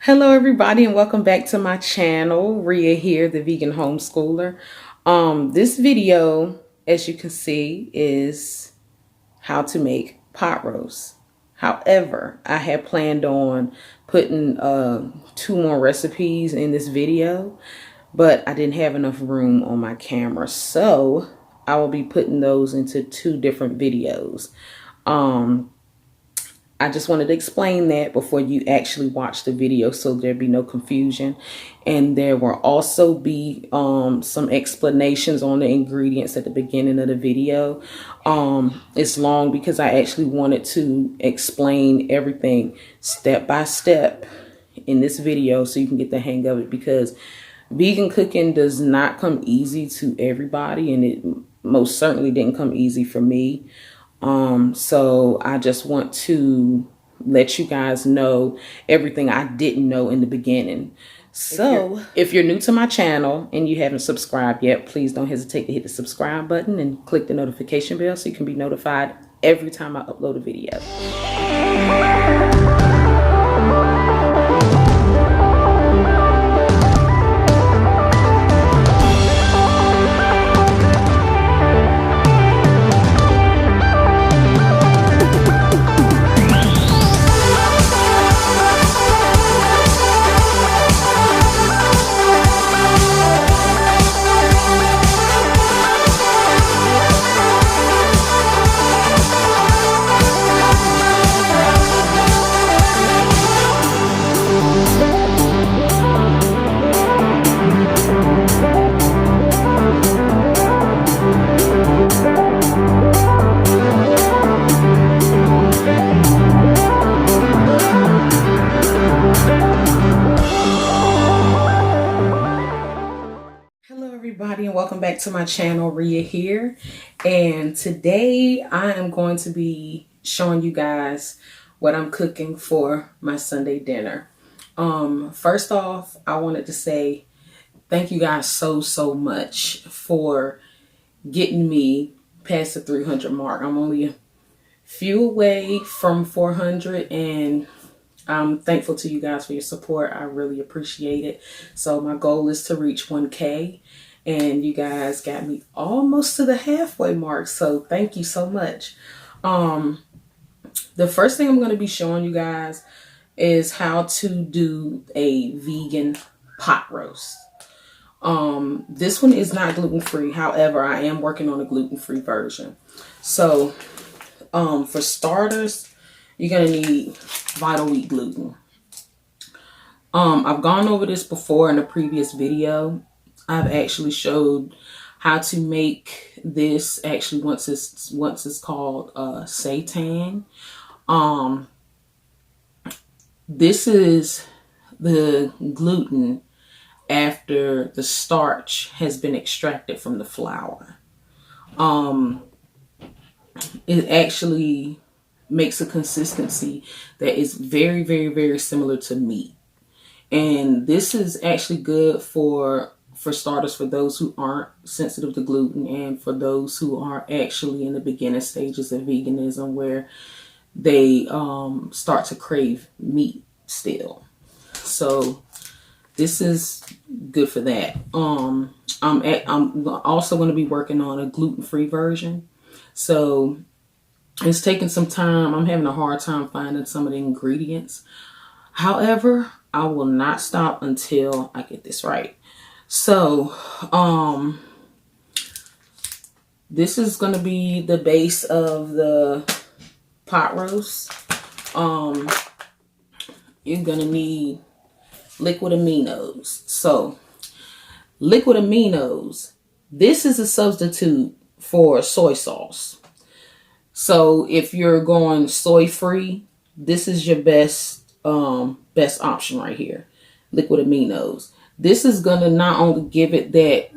Hello everybody and welcome back to my channel. Rhea here, the vegan homeschooler. This video, as you can see, is how to make pot roast. However, I had planned on putting two more recipes in this video, but I didn't have enough room on my camera, so I will be putting those into two different videos. I just wanted to explain that before you actually watch the video so there'd be no confusion. And there will also be some explanations on the ingredients at the beginning of the video. It's long because I actually wanted to explain everything step by step in this video so you can get the hang of it, because vegan cooking does not come easy to everybody, and it most certainly didn't come easy for me. So I just want to let you guys know everything I didn't know in the beginning. So if you're new to my channel and you haven't subscribed yet, please don't hesitate to hit the subscribe button and click the notification bell so you can be notified every time I upload a video. And welcome back to my channel. Rhea here, and today I am going to be showing you guys what I'm cooking for my Sunday dinner. First off, I wanted to say thank you guys so much for getting me past the 300 mark. I'm only a few away from 400, and I'm thankful to you guys for your support. I really appreciate it. So my goal is to reach 1K. And you guys got me almost to the halfway mark. So thank you so much. The first thing I'm going to be showing you guys is how to do a vegan pot roast. This one is not gluten-free. However, I am working on a gluten-free version. So for starters, you're going to need vital wheat gluten. I've gone over this before in a previous video. I've actually showed how to make this actually once it's called seitan. This is the gluten after the starch has been extracted from the flour. It actually makes a consistency that is very similar to meat. And this is actually good for starters, for those who aren't sensitive to gluten, and for those who are actually in the beginning stages of veganism where they start to crave meat still. So this is good for that. I'm also going to be working on a gluten-free version. So it's taking some time. I'm having a hard time finding some of the ingredients. However, I will not stop until I get this right. So, this is going to be the base of the pot roast. You're going to need liquid aminos. So, liquid aminos, this is a substitute for soy sauce. So, if you're going soy-free, this is your best option right here. Liquid aminos. This is going to not only give it that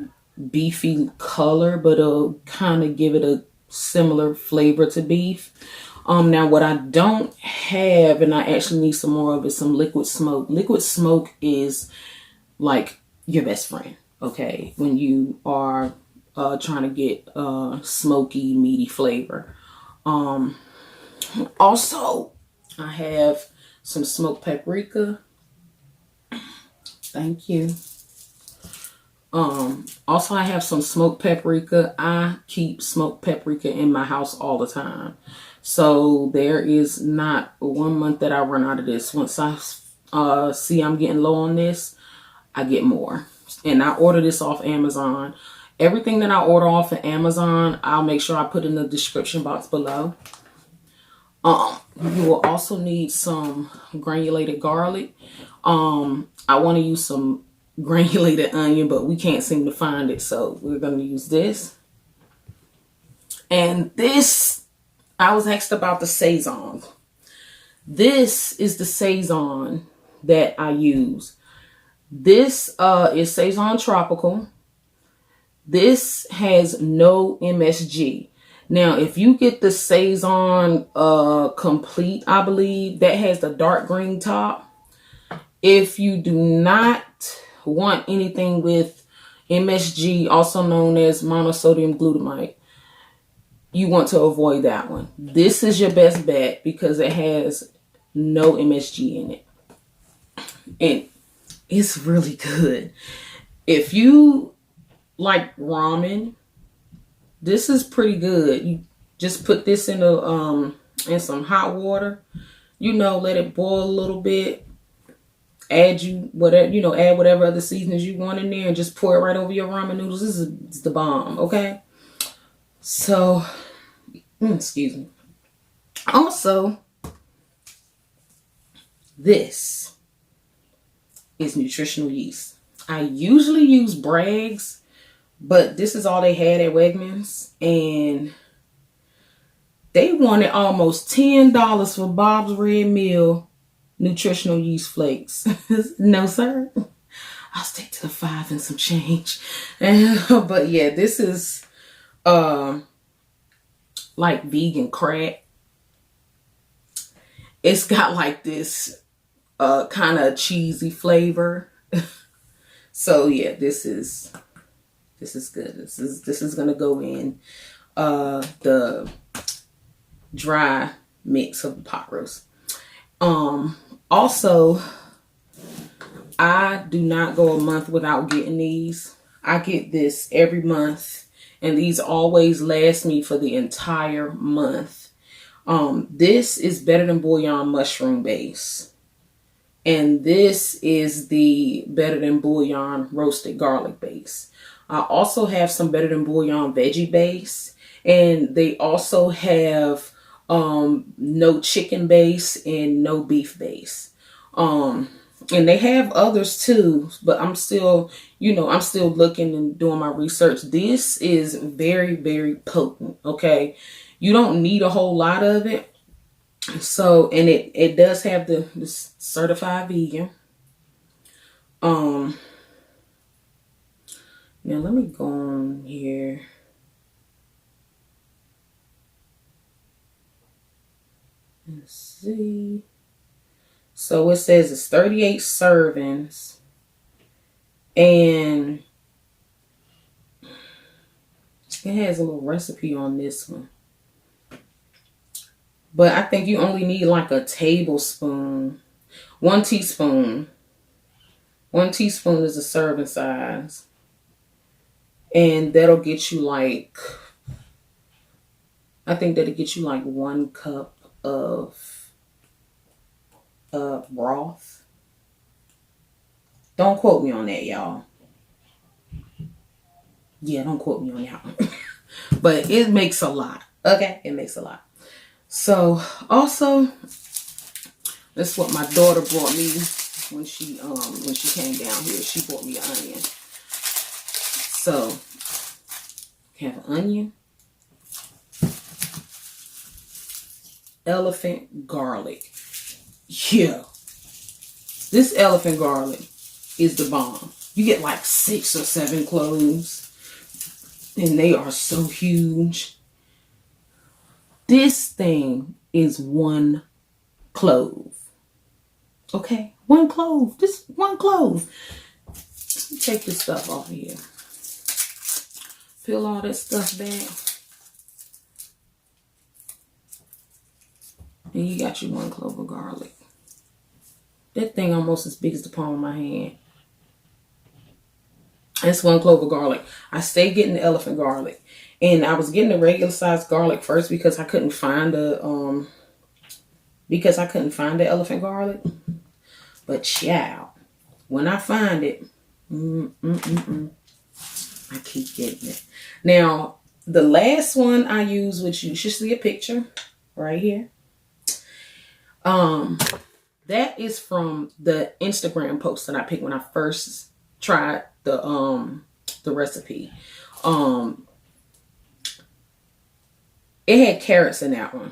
beefy color, but it'll kind of give it a similar flavor to beef. Now what I don't have, and I actually need some more of, is some liquid smoke. Liquid smoke is like your best friend, okay, when you are trying to get smoky, meaty flavor. Also, I have some smoked paprika. Thank you. Also I have some smoked paprika. I keep smoked paprika in my house all the time. So there is not 1 month that I run out of this. Once I see I'm getting low on this, I get more. And I order this off Amazon. Everything that I order off of Amazon, I'll make sure I put in the description box below. You will also need some granulated garlic. I want to use some granulated onion, but we can't seem to find it, so we're going to use this. And this, I was asked about the Saison. This is the Saison that I use. This is Saison Tropical. This has no MSG. Now, if you get the Saison Complete, I believe, that has the dark green top. If you do not want anything with MSG, also known as monosodium glutamate, you want to avoid that one. This is your best bet because it has no MSG in it. And it's really good. If you like ramen, this is pretty good. You just put this in in some hot water, let it boil a little bit. Add add whatever other seasonings you want in there and just pour it right over your ramen noodles. This is the bomb, okay? So, excuse me. Also, this is nutritional yeast. I usually use Bragg's, but this is all they had at Wegmans, and they wanted almost $10 for Bob's Red Mill nutritional yeast flakes. No, sir. I'll stick to the 5 and some change. But yeah, this is like vegan crack. It's got like this kind of cheesy flavor. So yeah, this is good. This is gonna go in the dry mix of the pot roast. Also, I do not go a month without getting these. I get this every month, and these always last me for the entire month. This is Better Than Bouillon mushroom base, and this is the Better Than Bouillon roasted garlic base. I also have some Better Than Bouillon veggie base, and they also have no chicken base and no beef base. And they have others too, but I'm still looking and doing my research. This is very, very potent. Okay. You don't need a whole lot of it. So, and it does have the certified vegan. Now let me go on here. Let's see. So it says it's 38 servings. And it has a little recipe on this one. But I think you only need like a tablespoon. 1 teaspoon. 1 teaspoon is a serving size. And that'll get you like, I think that'll get you like 1 cup of broth. Don't quote me on that, y'all. Yeah, don't quote me on that. But it makes a lot. Okay, it makes a lot. So also, this is what my daughter brought me when she came down here. She brought me an onion. So have an onion, elephant garlic. Yeah, this elephant garlic is the bomb. You get like 6 or 7 cloves, and they are so huge. This thing is 1 clove. Okay, 1 clove. Just 1 clove. Take this stuff off of here. Peel all that stuff back. And you got your 1 clove of garlic. That thing almost as big as the palm of my hand. That's 1 clove of garlic. I stay getting the elephant garlic. And I was getting the regular size garlic first because I couldn't find the elephant garlic. But chow, when I find it, I keep getting it. Now, the last one I use, which you should see a picture right here. That is from the Instagram post that I picked when I first tried the recipe. It had carrots in that one.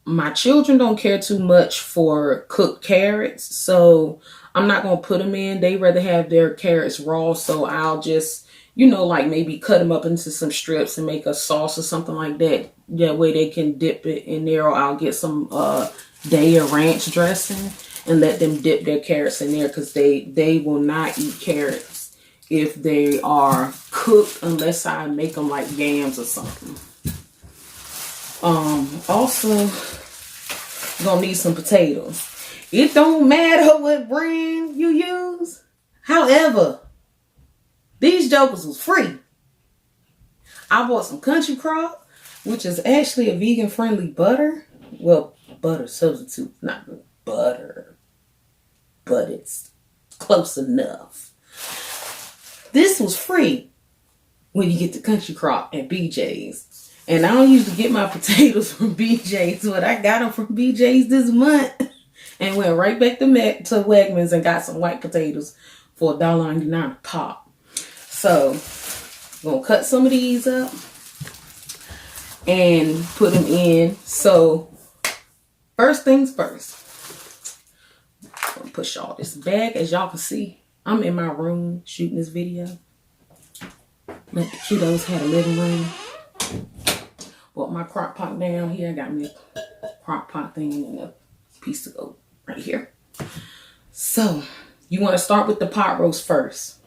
My children don't care too much for cooked carrots, so I'm not going to put them in. They rather have their carrots raw, so I'll just, like maybe cut them up into some strips and make a sauce or something like that. That way they can dip it in there, or I'll get some Daya ranch dressing and let them dip their carrots in there, because they will not eat carrots if they are cooked unless I make them like yams or something. Also, gonna need some potatoes. It don't matter what brand you use. However, these jokers was free. I bought some Country Crop, which is actually a vegan friendly butter. Well, butter substitute, not butter, but it's close enough. This was free when you get the Country Crop at BJ's. And I don't usually get my potatoes from BJ's, but I got them from BJ's this month and went right back to Wegmans and got some white potatoes for $1.99 a pop. So, I'm going to cut some of these up and put them in. So, first things first. I'm going to push all this back. As y'all can see, I'm in my room shooting this video. Let the kiddos have a living room. Bought my crock pot down here. I got me a crock pot thing and a piece to go right here. So, you want to start with the pot roast first,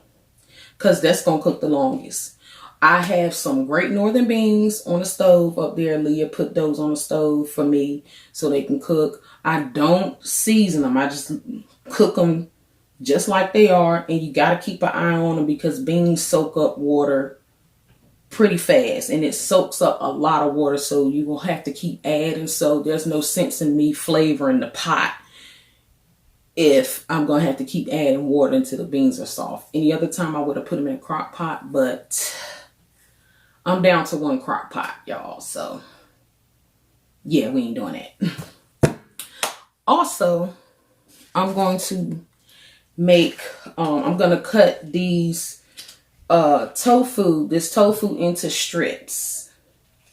because that's going to cook the longest. I have some Great Northern beans on the stove up there. Leah put those on the stove for me so they can cook. I don't season them. I just cook them just like they are. And you got to keep an eye on them, because beans soak up water pretty fast, and it soaks up a lot of water, so you will have to keep adding. So there's no sense in me flavoring the pot if I'm gonna have to keep adding water until the beans are soft. Any other time I would have put them in a crock pot, but I'm down to 1 crock pot, y'all. So yeah, we ain't doing that. Also, I'm going to make I'm gonna cut these this tofu into strips,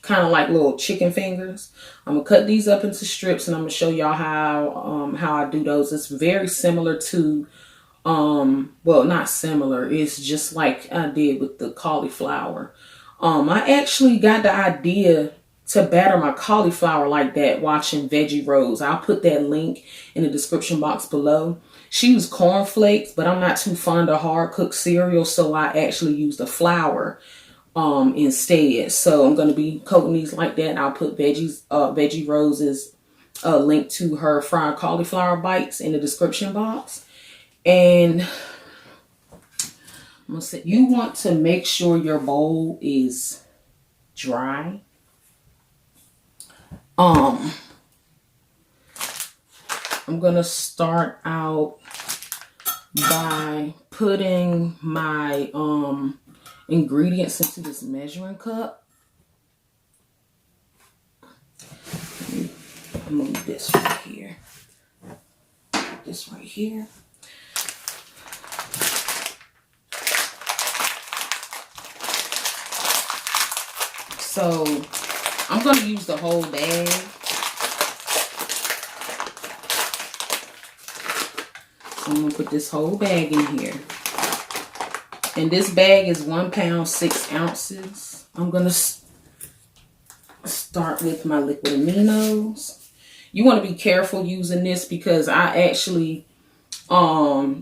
kind of like little chicken fingers. I'm gonna cut these up into strips, and I'm gonna show y'all how I do those. It's very similar to well, not similar, it's just like I did with the cauliflower. I actually got the idea to batter my cauliflower like that watching Veggie Rose. I'll put that link in the description box below. She used cornflakes, but I'm not too fond of hard cooked cereal, so I actually used the flour instead. So I'm going to be coating these like that. I'll put Veggie Rose's link to her fried cauliflower bites in the description box. And I'm gonna say, you want to make sure your bowl is dry. I'm gonna start out by putting my ingredients into this measuring cup. Move this right here. This right here. So I'm going to use the whole bag. So I'm going to put this whole bag in here. And this bag is 1 pound, 6 ounces. I'm going to start with my liquid aminos. You want to be careful using this because I actually,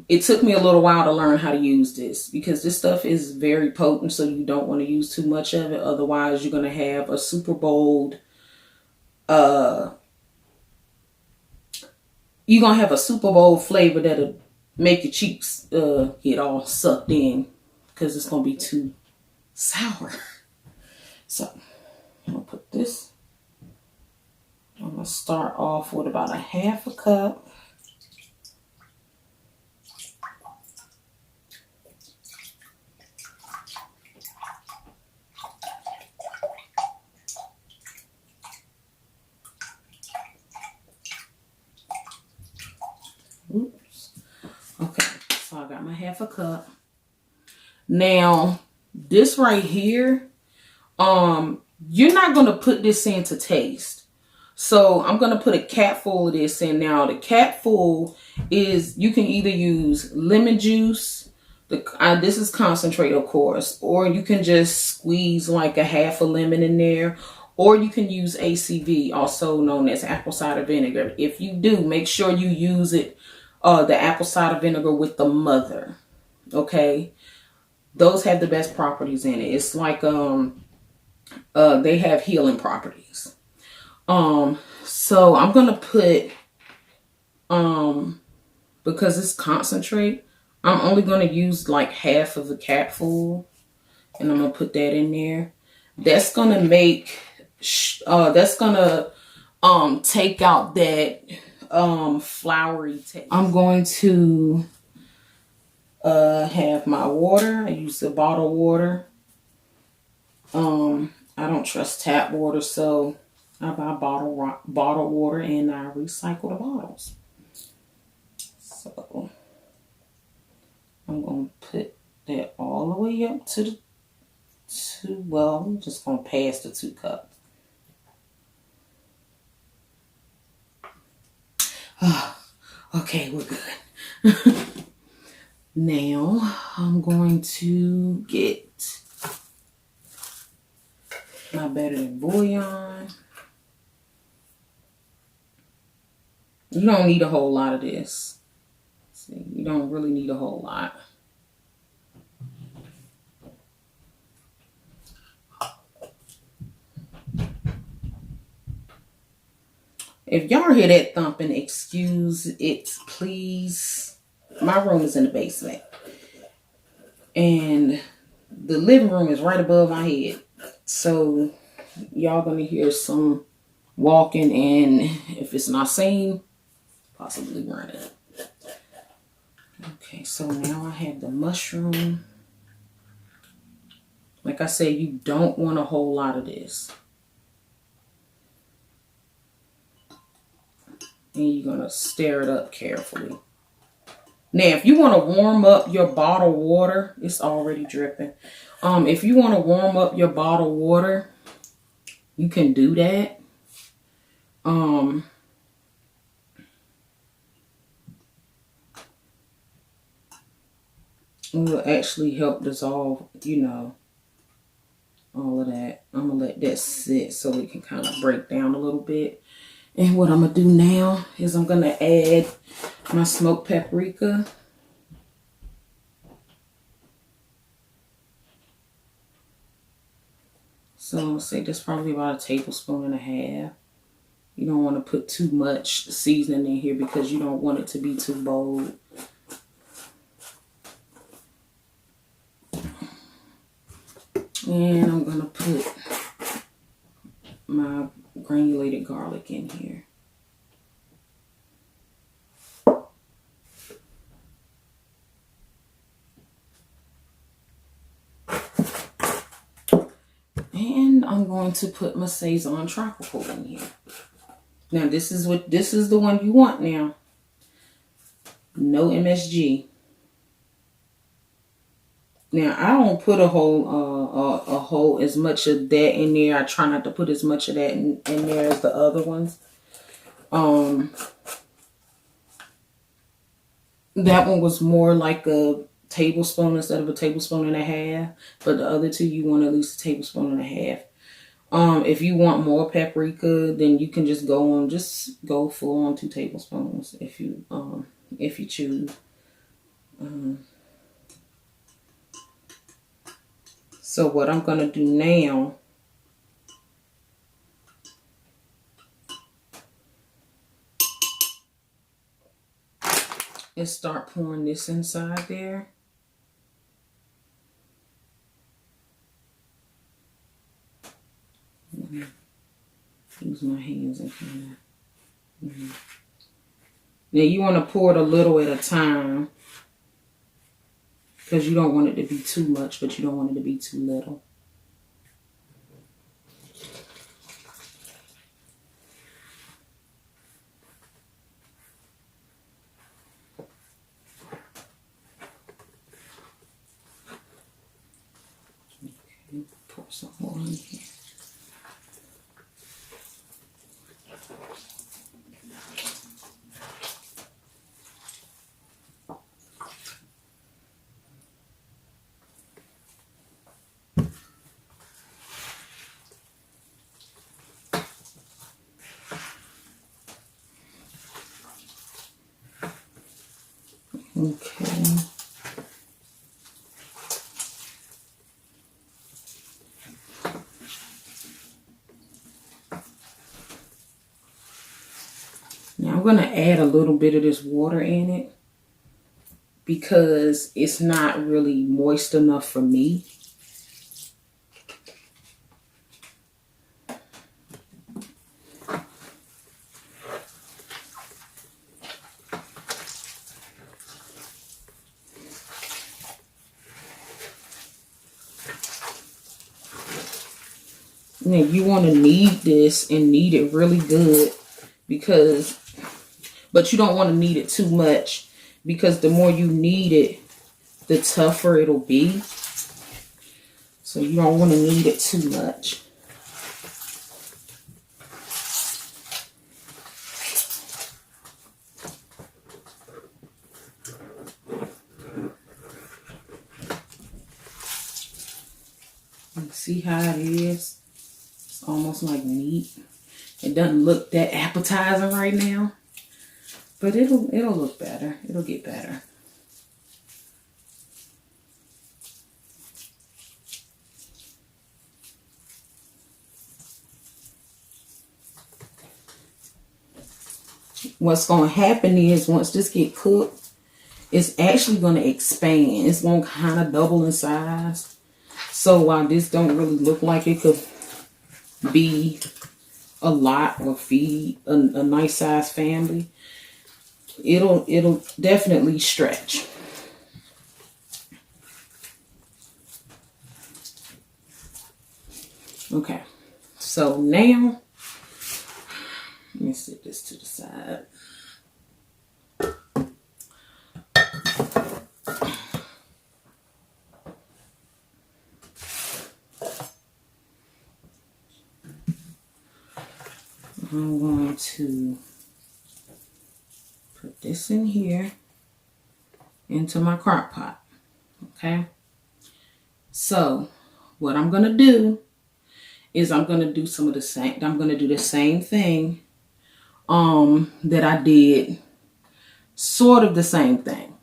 it took me a little while to learn how to use this because this stuff is very potent, so you don't want to use too much of it. Otherwise, you're going to have a super bold, you're going to have a super bold flavor that'll make your cheeks get all sucked in, because it's gonna be too sour. So I'm gonna put this. I'm gonna start off with about a half a cup. Oops. Okay, so I got my half a cup. Now, this right here, you're not gonna put this in to taste. So I'm gonna put a cap full of this in. Now, the cap full is, you can either use lemon juice, this is concentrate, of course, or you can just squeeze like a half a lemon in there, or you can use ACV, also known as apple cider vinegar. If you do, make sure you use it, the apple cider vinegar with the mother, okay? Those have the best properties in it. It's like, they have healing properties. So I'm going to put, because it's concentrate, I'm only going to use like half of the cap full, and I'm going to put that in there. That's going to make, that's going to, take out that, floury taste. I'm going to, have my water. I use the bottled water. I don't trust tap water, so I buy bottled water, and I recycle the bottles. So I'm going to put that all the way up to the well, I'm just going to pass the 2 cups. Okay, we're good. Now I'm going to get my better than bouillon. You don't need a whole lot of this. See, you don't really need a whole lot. If y'all hear that thumping, excuse it, please. My room is in the basement, and the living room is right above my head. So y'all gonna hear some walking, and if it's not seen, possibly running. Okay, so now I have the mushroom. Like I said, you don't want a whole lot of this. And you're gonna stir it up carefully. Now, if you want to warm up your bottled water, it's already dripping. If you want to warm up your bottled water, you can do that. It will actually help dissolve, you know, all of that. I'm going to let that sit so it can kind of break down a little bit. And what I'm going to do now is I'm going to add my smoked paprika. So I'm going to say that's probably about a tablespoon and a half. You don't want to put too much seasoning in here because you don't want it to be too bold. And I'm going to put my granulated garlic in here. And I'm going to put my Saison Tropical in here. Now this is the one you want now. No MSG. Now I don't put a whole as much of that in there. I try not to put as much of that in there as the other ones. That one was more like a tablespoon instead of a tablespoon and a half. But the other two, you want at least a tablespoon and a half. If you want more paprika, then you can just go full on 2 tablespoons if you choose. So what I'm gonna do now is start pouring this inside there. Use my hands and kind of. Now you want to pour it a little at a time because you don't want it to be too much, but you don't want it to be too little. Okay, pour some more in here. Okay. Now I'm going to add a little bit of this water in it because it's not really moist enough for me. Now you want to knead this and knead it really good but you don't want to knead it too much because the more you knead it, the tougher it'll be. So you don't want to knead it too much. See how it is? It's almost like meat. It doesn't look that appetizing right now, but it'll look better. It'll get better. What's going to happen is once this get cooked, it's actually going to expand. It's going to kind of double in size. So while this don't really look like it could be a lot or feed a nice size family, it'll definitely stretch. Okay, so now let me set this to the side. I'm going to put this in here into my crock pot. Okay. So what I'm going to do is I'm going to do some of the same. I'm going to do the same thing that I did, sort of the same thing.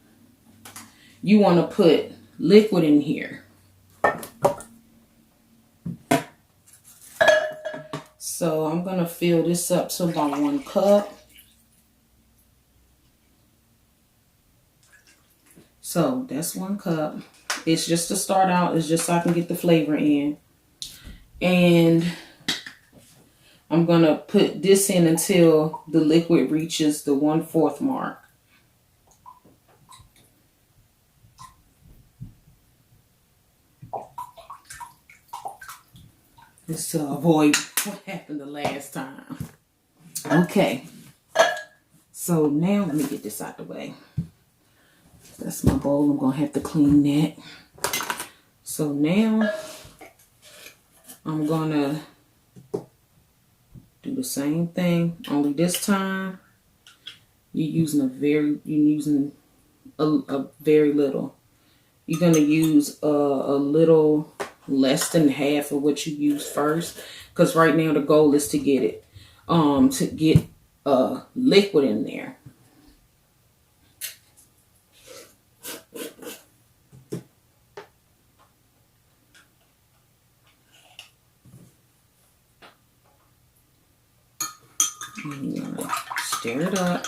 You want to put liquid in here. So I'm going to fill this up to about 1 cup. So that's 1 cup. It's just to start out. It's just so I can get the flavor in. And I'm going to put this in until the liquid reaches the 1/4 mark. Just to avoid what happened the last time. Okay. So now let me get this out the way. That's my bowl. I'm going to have to clean that. So now I'm going to do the same thing. Only this time you're using a very little. You're going to use a little less than half of what you used first, because right now the goal is to get it liquid in there. And you're gonna stir it up.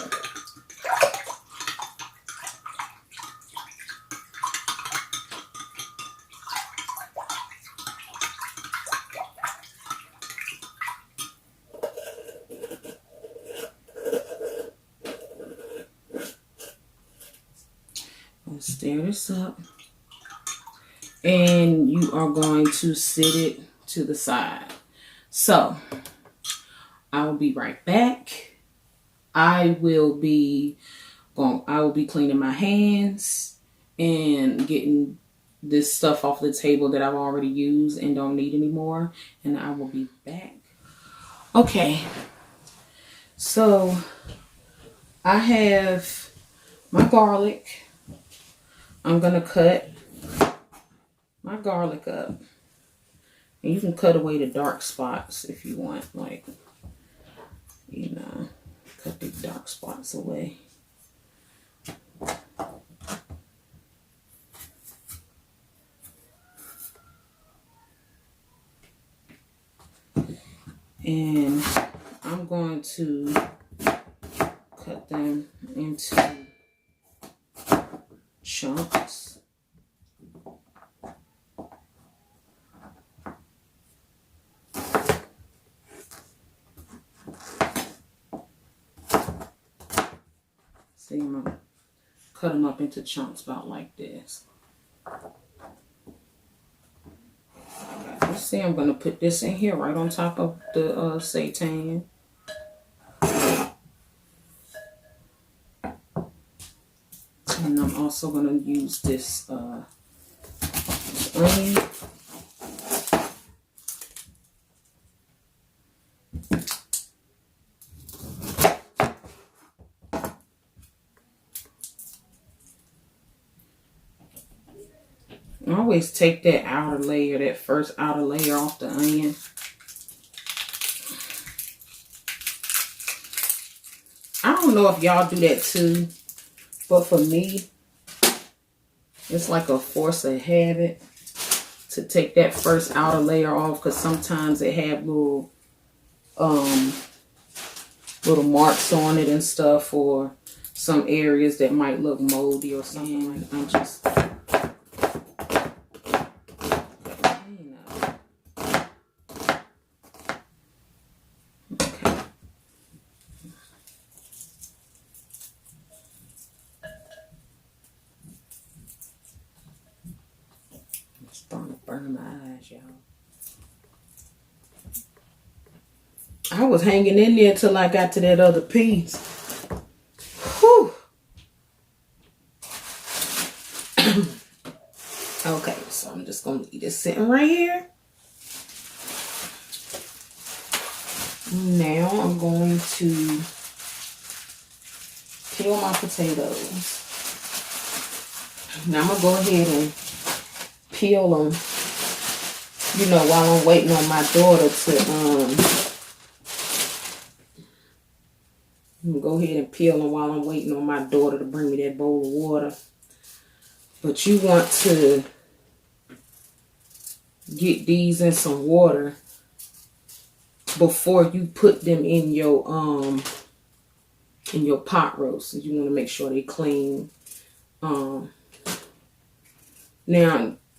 Gonna stir this up. And you are going to set it to the side. So, I will be right back. I will be cleaning my hands and getting this stuff off the table that I've already used and don't need anymore. And I will be back. Okay. So, I have my garlic. I'm going to cut my garlic up. And you can cut away the dark spots if you want. Like, you know, cut the dark spots away. And I'm going to cut them into chunks. See, I'm going to cut them up into chunks about like this. Let's see, I'm going to put this in here right on top of the seitan. And I'm also going to use this onion. I always take that outer layer, that first outer layer off the onion. I don't know if y'all do that too, but for me, it's like a force of habit to take that first outer layer off, because sometimes it have little marks on it and stuff, or some areas that might look moldy or something. Like I'm just, you know. Okay. I'm starting to burn my eyes, y'all. I was hanging in there till I got to that other piece. Whew. Okay, so I'm just going to leave this sitting right here. Now I'm going to peel my potatoes. Now I'm going to go ahead and peel them, you know, while I'm waiting on my daughter to, I'm going to go ahead and peel them while I'm waiting on my daughter to bring me that bowl of water. But you want to get these in some water before you put them in your pot roast. You want to make sure they clean. Now,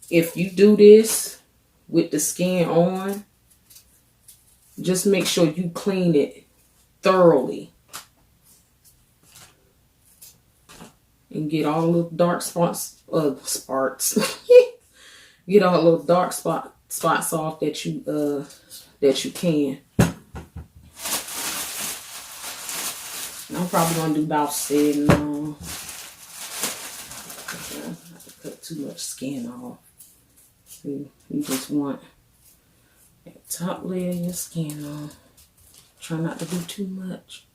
if you do this with the skin on, just make sure you clean it thoroughly. And get all the little dark spots, get all the little dark spots off that you can. I'm probably gonna do about 7 on. I have to cut too much skin off. See, you just want that top layer of your skin on. Try not to do too much.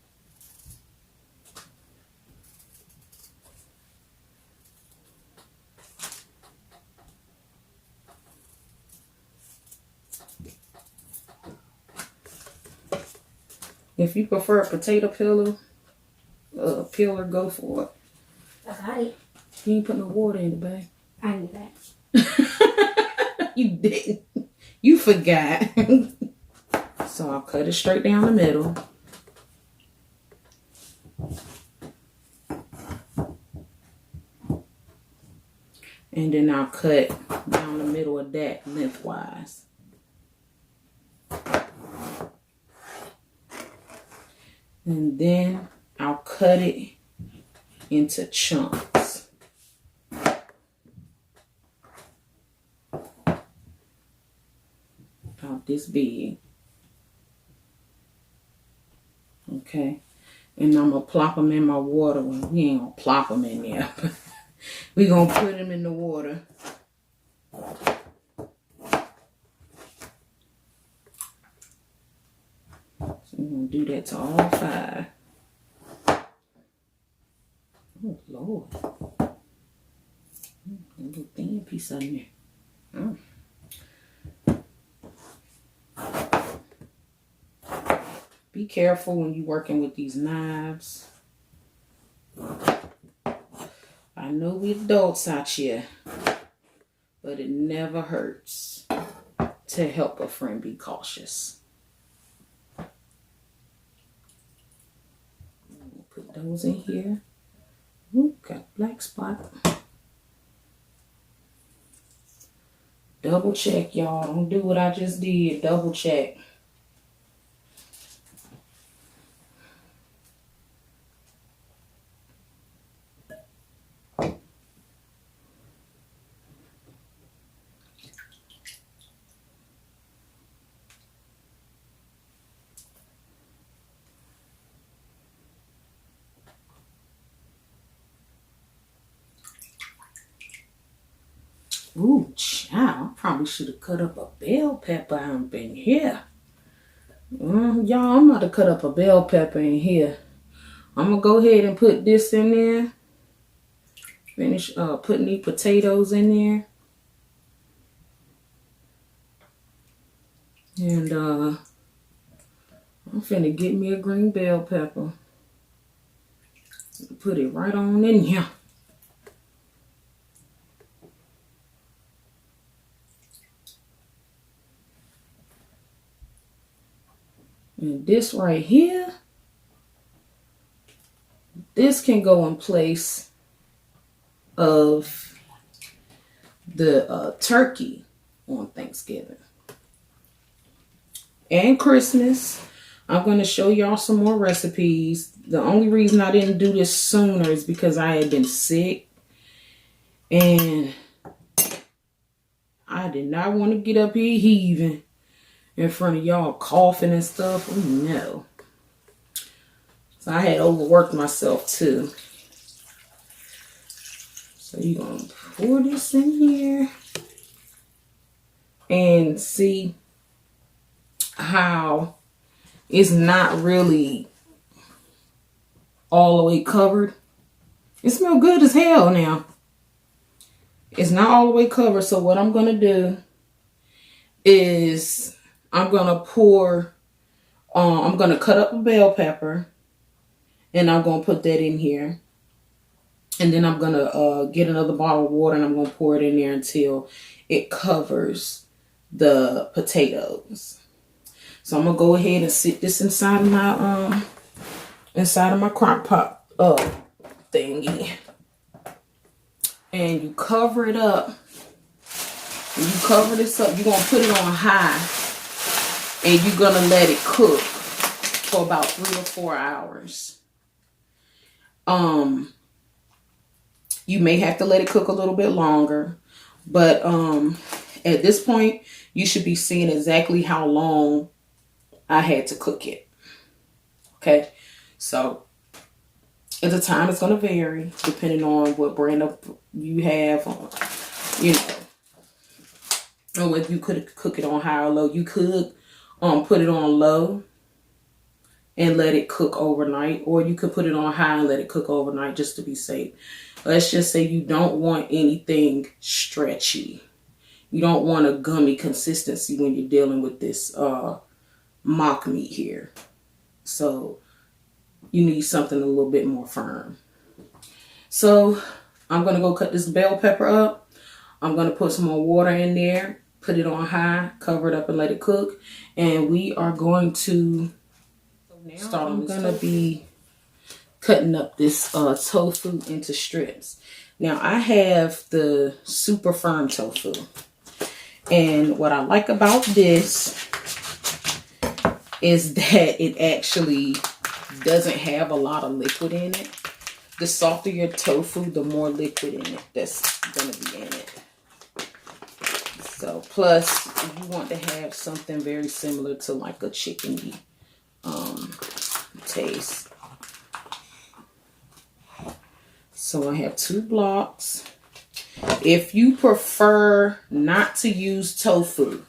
If you prefer a potato peeler, go for it. I got it. You ain't put no water in it, babe. I knew that. You didn't. You forgot. So I'll cut it straight down the middle. And then I'll cut down the middle of that lengthwise. And then I'll cut it into chunks. about this big. Okay. And I'm going to plop them in my water. Well, we ain't going to plop them in there. We're going to put them in the water. So we're going to do that to all 5. Oh, Lord. A little thin piece on there. Oh. Be careful when you're working with these knives. I know we adults out here, but it never hurts to help a friend be cautious. Put those in here. Ooh, got a black spot. Double check, y'all. Don't do what I just did. Double check. Ooh, child, I probably should have cut up a bell pepper up in here. Y'all, I'm about to cut up a bell pepper in here. I'm going to go ahead and put this in there. Finish putting these potatoes in there. And I'm finna get me a green bell pepper. Put it right on in here. And this right here, this can go in place of the turkey on Thanksgiving and Christmas. I'm going to show y'all some more recipes. The only reason I didn't do this sooner is because I had been sick and I did not want to get up here heaving in front of y'all coughing and stuff. Oh no. So I had overworked myself too. So you're going to pour this in here and see how it's not really all the way covered. It smells good as hell now. It's not all the way covered. So what I'm going to do is I'm going to pour, I'm going to cut up a bell pepper and I'm going to put that in here. And then I'm going to get another bottle of water and I'm going to pour it in there until it covers the potatoes. So I'm going to go ahead and sit this inside of my crock pot thingy. And you cover it up. When you cover this up, you're going to put it on high. And you're going to let it cook for about 3 or 4 hours. You may have to let it cook a little bit longer. But at this point, you should be seeing exactly how long I had to cook it. Okay. So at the time, it's going to vary depending on what brand of you have. You know. Or whether you could cook it on high or low. You could put it on low and let it cook overnight. Or you could put it on high and let it cook overnight just to be safe. Let's just say you don't want anything stretchy. You don't want a gummy consistency when you're dealing with this mock meat here. So you need something a little bit more firm. So I'm going to go cut this bell pepper up. I'm going to put some more water in there. Put it on high. Cover it up and let it cook. And we are going to start on this. I'm going to be cutting up this tofu into strips. Now I have the super firm tofu. And what I like about this is that it actually doesn't have a lot of liquid in it. The softer your tofu, the more liquid in it that's going to be in it. So plus you want to have something very similar to like a chickeny taste. So I have 2 blocks. If you prefer not to use tofu,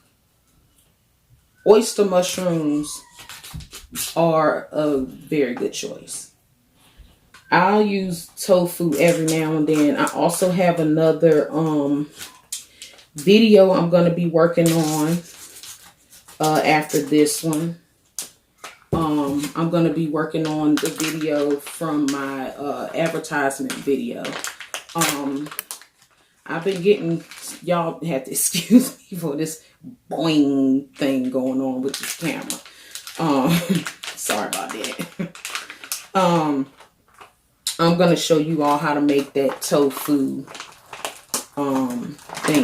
oyster mushrooms are a very good choice. I'll use tofu every now and then. I also have another video I'm going to be working on after this one. I'm going to be working on the video from my advertisement video. I've been getting, y'all have to excuse me for this boing thing going on with this camera. Sorry about that. I'm going to show you all how to make that tofu thing.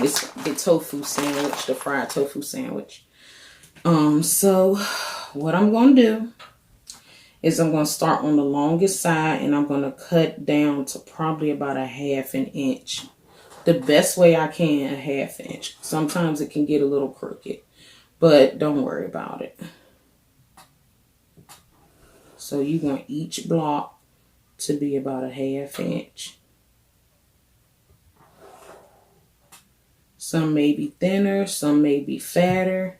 It's the tofu sandwich, the fried tofu sandwich. So what I'm going to do is I'm going to start on the longest side and I'm going to cut down to probably about a 1/2 inch. The best way I can, a 1/2 inch. Sometimes it can get a little crooked, but don't worry about it. So you want each block to be about a 1/2 inch. Some may be thinner, some may be fatter.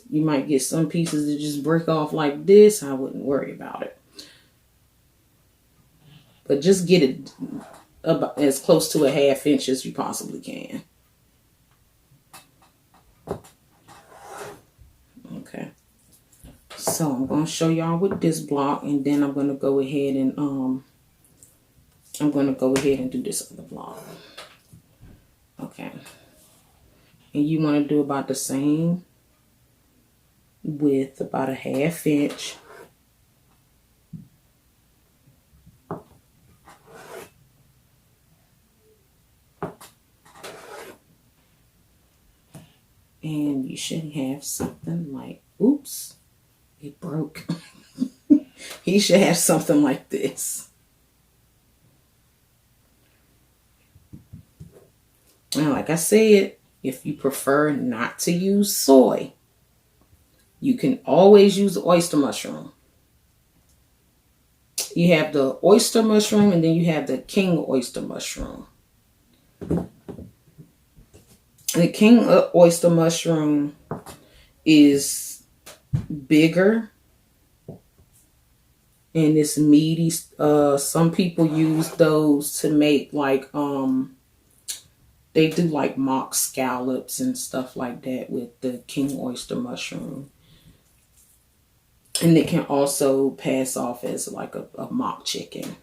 You might get some pieces that just break off like this. I wouldn't worry about it. But just get it about as close to a 1/2 inch as you possibly can. Okay. So I'm going to show y'all with this block, and then I'm going to go ahead and do this other block. Okay. And you want to do about the same width, about a 1/2 inch. And you should have something like, oops, it broke. You should have something like this. Now, like I said, if you prefer not to use soy, you can always use the oyster mushroom. You have the oyster mushroom and then you have the king oyster mushroom. The king oyster mushroom is bigger and it's meaty. Some people use those to make like they do like mock scallops and stuff like that with the king oyster mushroom. And it can also pass off as like a mock chicken.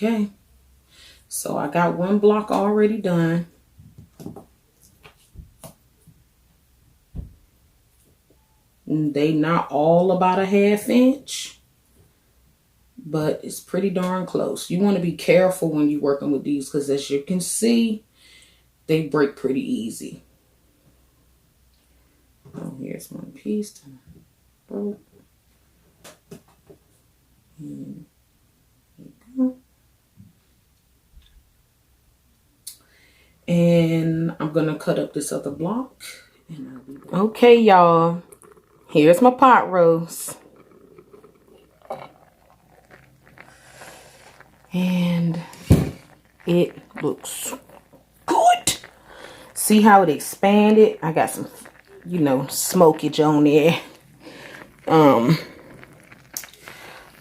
Okay, so I got one block already done. And they not all about a 1/2 inch, but it's pretty darn close. You want to be careful when you're working with these because as you can see, they break pretty easy. Oh, here's one piece. Broke. And there you go. And I'm going to cut up this other block. And I'll be back. Okay, y'all. Here's my pot roast. And it looks good. See how it expanded? I got some, smokage on there.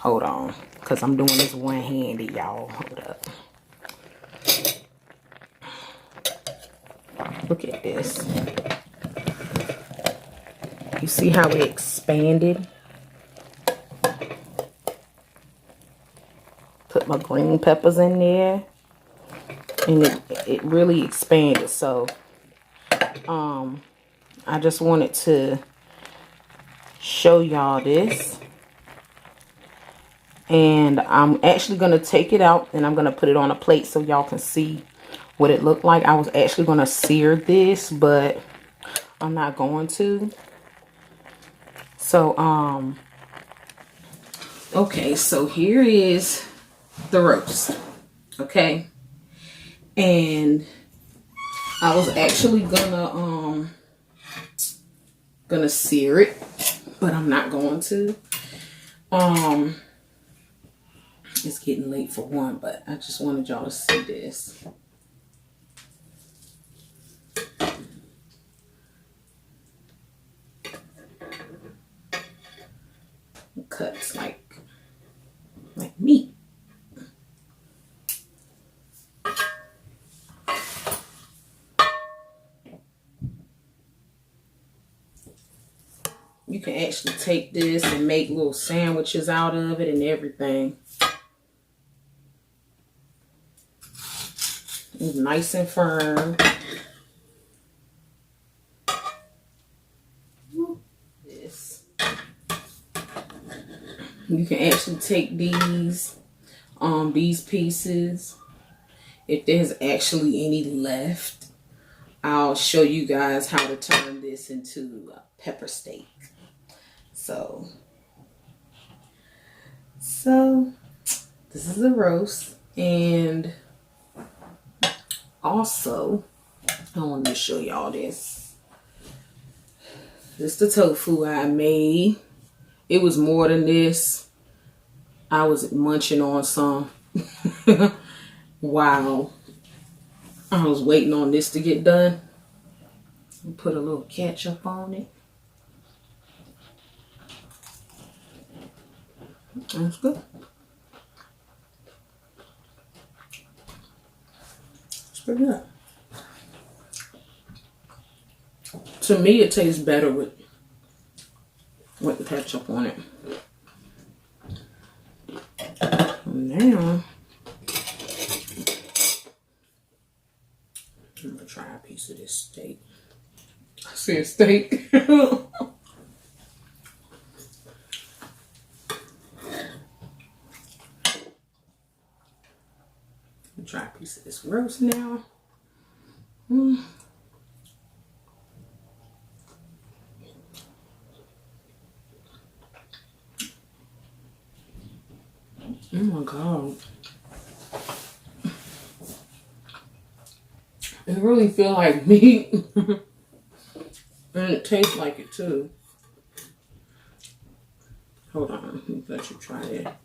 Hold on. Because I'm doing this one-handed, y'all. Hold up. Look at this. You see how it expanded? Put my green peppers in there. And it really expanded. So, I just wanted to show y'all this. And I'm actually going to take it out and I'm going to put it on a plate so y'all can see what it looked like. I was actually going to sear this, but I'm not going to. So, okay, so here is the roast. Okay. And I was actually gonna sear it, but I'm not going to. It's getting late for one, but I just wanted y'all to see this. It cuts like meat. You can actually take this and make little sandwiches out of it and everything. It's nice and firm. This. You can actually take these pieces. If there's actually any left, I'll show you guys how to turn this into a pepper steak. So this is the roast, and also I want to show y'all this. This is the tofu I made. It was more than this. I was munching on some while I was waiting on this to get done. Put a little ketchup on it. That's good. It's pretty good. To me, it tastes better with the ketchup on it. Now, I'm gonna try a piece of this steak. I see a steak. Try a piece of this roast now. Oh my God. It really feels like meat. And it tastes like it too. Hold on, let me let you try that.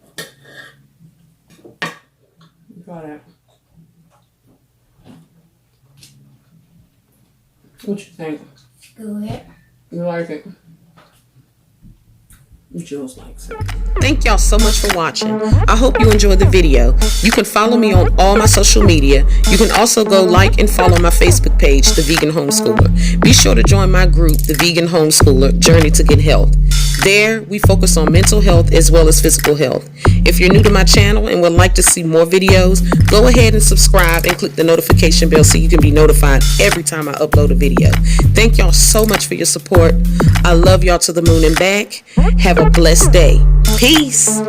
Try that. What you think? Good. You like it? Jules likes it. Thank y'all so much for watching. I hope you enjoyed the video. You can follow me on all my social media. You can also go like and follow my Facebook page, The Vegan Homeschooler. Be sure to join my group, The Vegan Homeschooler, Journey to Good Health. There, we focus on mental health as well as physical health. If you're new to my channel and would like to see more videos, go ahead and subscribe and click the notification bell so you can be notified every time I upload a video. Thank y'all so much for your support. I love y'all to the moon and back. Have a blessed day. Peace.